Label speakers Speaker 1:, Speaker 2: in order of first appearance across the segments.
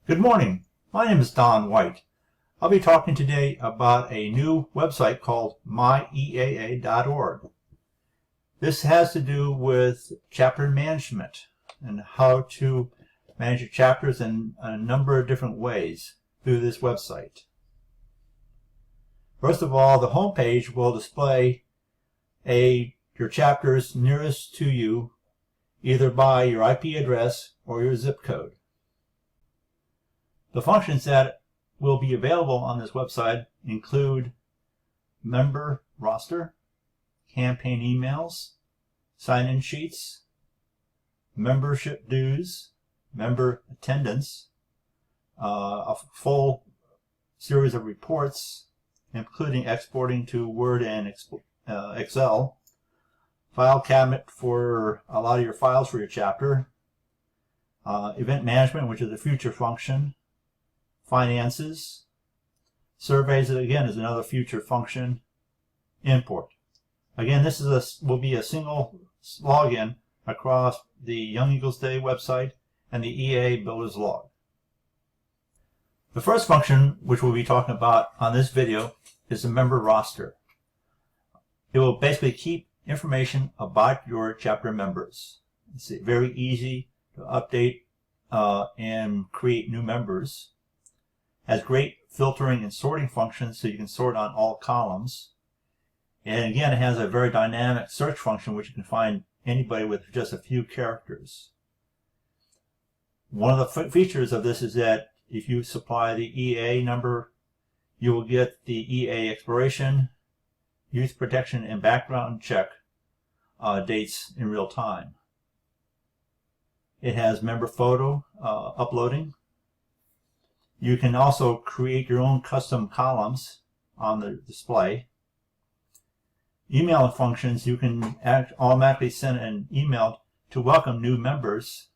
Speaker 1: Good morning. My name is Don White. I'll be talking today about a new website called MyEAA.org. This has to do with chapter management and how to manage your chapters in a number of different ways through this website. First of all, the home page will display your chapters nearest to you, either by your IP address or your zip code. The functions that will be available on this website include member roster, campaign emails, sign-in sheets, membership dues, member attendance, a full series of reports, including exporting to Word and Excel, file cabinet for a lot of your files for your chapter, event management, which is a future function, finances, surveys, again, is another future function, import. Again, this will be a single login across the Young Eagles Day website and the EA Builders Log. The first function, which we'll be talking about on this video, is the member roster. It will basically keep information about your chapter members. It's very easy to update and create new members. Has great filtering and sorting functions, so you can sort on all columns. And again, it has a very dynamic search function, which you can find anybody with just a few characters. One of the features of this is that if you supply the EA number, you will get the EA expiration, youth protection, and background check dates in real time. It has member photo uploading. You can also create your own custom columns on the display. Email functions, you can automatically send an email to welcome new members,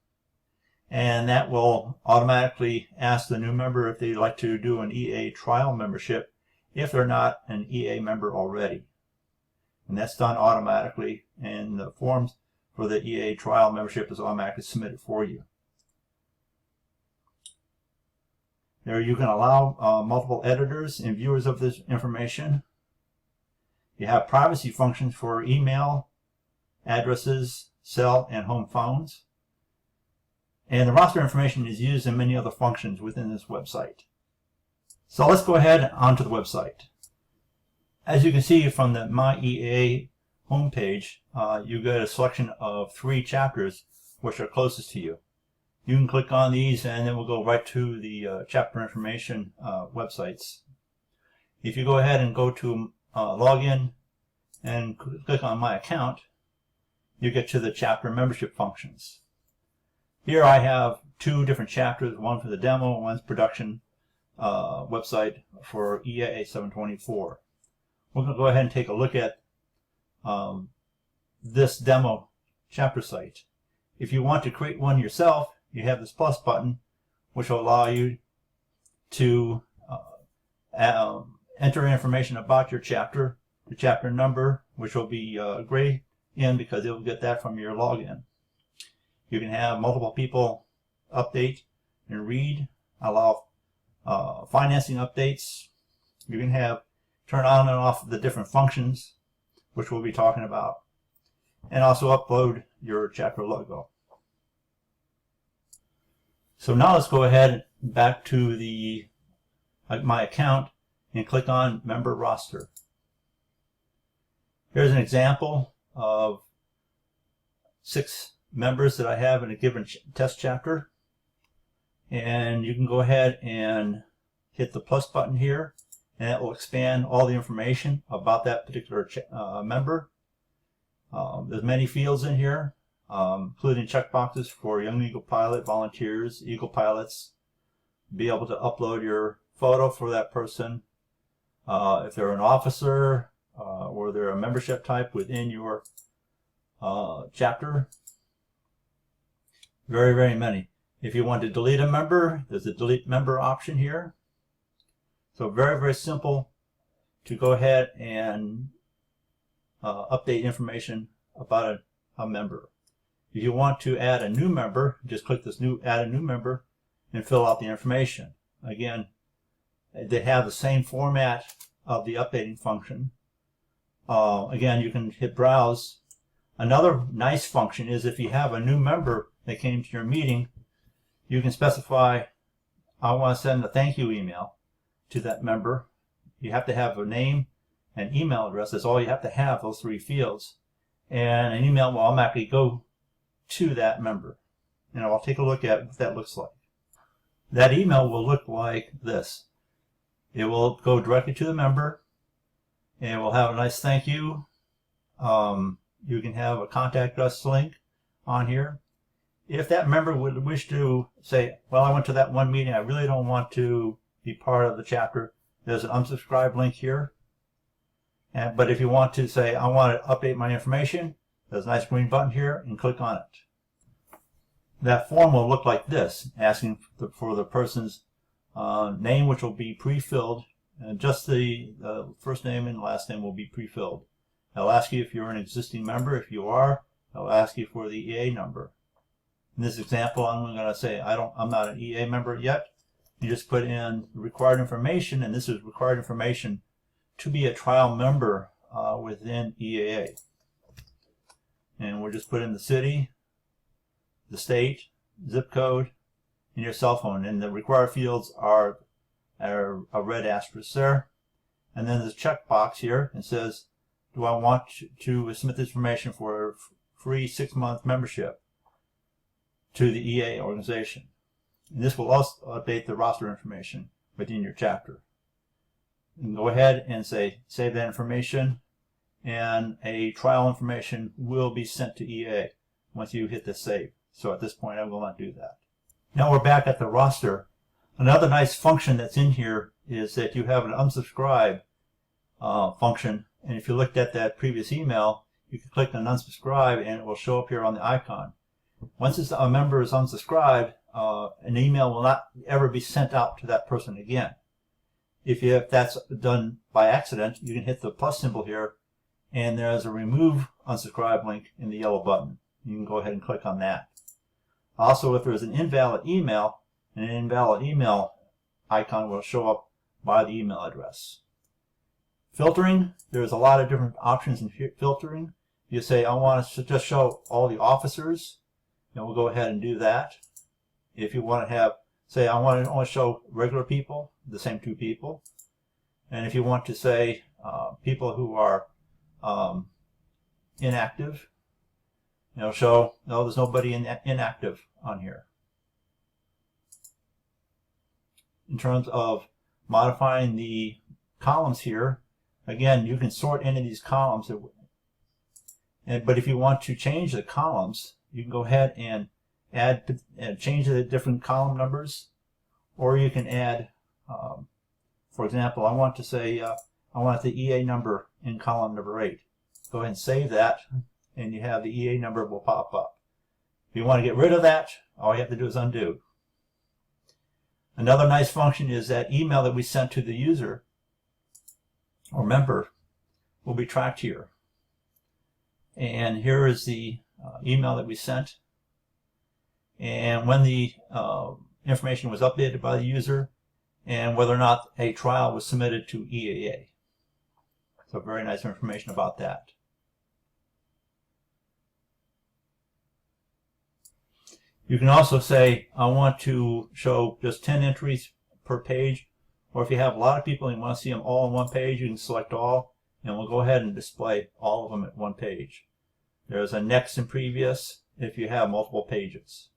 Speaker 1: and that will automatically ask the new member if they'd like to do an EA trial membership if they're not an EA member already. And that's done automatically, and the forms for the EA trial membership is automatically submitted for you. There you can allow multiple editors and viewers of this information. You have privacy functions for email, addresses, cell, and home phones. And the roster information is used in many other functions within this website. So let's go ahead onto the website. As you can see from the MyEAA homepage, you get a selection of 3 chapters which are closest to you. You can click on these and then we'll go right to the chapter information websites. If you go ahead and go to login and click on My Account, you get to the chapter membership functions. Here I have 2 different chapters, one for the demo and one's production website for EAA 724. We're going to go ahead and take a look at this demo chapter site. If you want to create one yourself, you have this plus button, which will allow you to enter information about your chapter, the chapter number, which will be gray in because it will get that from your login. You can have multiple people update and read, allow financing updates. You can have turn on and off the different functions, which we'll be talking about, and also upload your chapter logo. So now let's go ahead back to the My Account and click on Member Roster. Here's an example of 6 members that I have in a given test chapter. And you can go ahead and hit the plus button here, and it will expand all the information about that particular member. There's many fields in here, including checkboxes for Young Eagle Pilot volunteers, Eagle Pilots, be able to upload your photo for that person, if they're an officer, or they're a membership type within your chapter. Very, very many. If you want to delete a member, there's a delete member option here. So very, very simple to go ahead and update information about a member. If you want to add a new member, just click this Add a New Member, and fill out the information. Again, they have the same format of the updating function. Again, you can hit browse. Another nice function is if you have a new member that came to your meeting, you can specify, I want to send a thank you email to that member. You have to have a name and email address. That's all you have to have, those 3 fields. And an email will automatically go to that member. And I'll take a look at what that looks like. That email will look like this. It will go directly to the member, and it will have a nice thank you. You can have a contact us link on here. If that member would wish to say, well, I went to that one meeting, I really don't want to be part of the chapter, there's an unsubscribe link here. But if you want to say, I want to update my information, there's a nice green button here, and click on it. That form will look like this, asking for the person's name, which will be pre-filled, and just the first name and last name will be pre-filled. It'll ask you if you're an existing member. If you are, it'll ask you for the EA number. In this example, I'm going to say I'm not an EA member yet. You just put in required information, and this is required information to be a trial member within EAA. And we'll just put in the city, the state, zip code, and your cell phone. And the required fields are a red asterisk there. And then there's a checkbox here and says, do I want to submit this information for a free 6-month membership to the EA organization? And this will also update the roster information within your chapter. You can go ahead and say save that information, and a trial information will be sent to EA once you hit the save. So at this point I will not do that. Now we're back at the roster. Another nice function that's in here is that you have an unsubscribe function, and if you looked at that previous email, you can click on unsubscribe and it will show up here on the icon. Once a member is unsubscribed, an email will not ever be sent out to that person again. If that's done by accident, you can hit the plus symbol here, and there's a remove unsubscribe link in the yellow button. You can go ahead and click on that. Also, if there's an invalid email, an invalid email icon will show up by the email address. Filtering, there's a lot of different options in filtering. You say, I want to just show all the officers, and we'll go ahead and do that. If you want to have, say, I want to only show regular people, the same 2 people. And if you want to say people who are inactive, it'll show, no, there's nobody inactive on here. In terms of modifying the columns here, again, you can sort any of these columns. But if you want to change the columns, you can go ahead and change the different column numbers, or you can add, for example, I want to say I want the EA number in column number 8. Go ahead and save that, and you have the EA number will pop up. If you want to get rid of that, all you have to do is undo. Another nice function is that email that we sent to the user or member will be tracked here. And here is the email that we sent. And when the information was updated by the user, and whether or not a trial was submitted to EAA. So very nice information about that. You can also say, I want to show just 10 entries per page, or if you have a lot of people and you want to see them all on one page, you can select all, and we'll go ahead and display all of them at one page. There's a next and previous if you have multiple pages.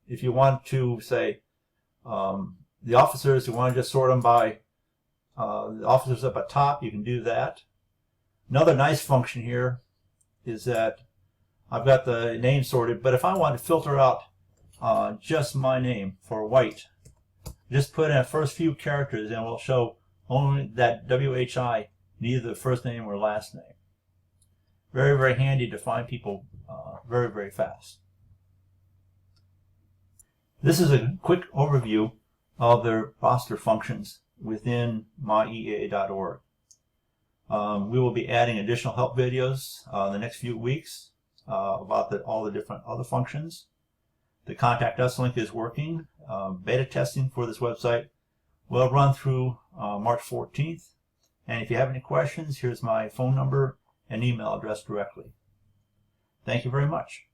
Speaker 1: If you want to say the officers, you want to just sort them by the officers up at top, you can do that. Another nice function here is that I've got the name sorted, but if I want to filter out just my name for white, just put in the first few characters and it will show only that WHI, neither the first name or last name. Very, very handy to find people very, very fast. This is a quick overview of the roster functions within MyEAA.org. We will be adding additional help videos in the next few weeks about all the different other functions. The Contact Us link is working. Beta testing for this website will run through March 14th. And if you have any questions, here's my phone number and email address directly. Thank you very much.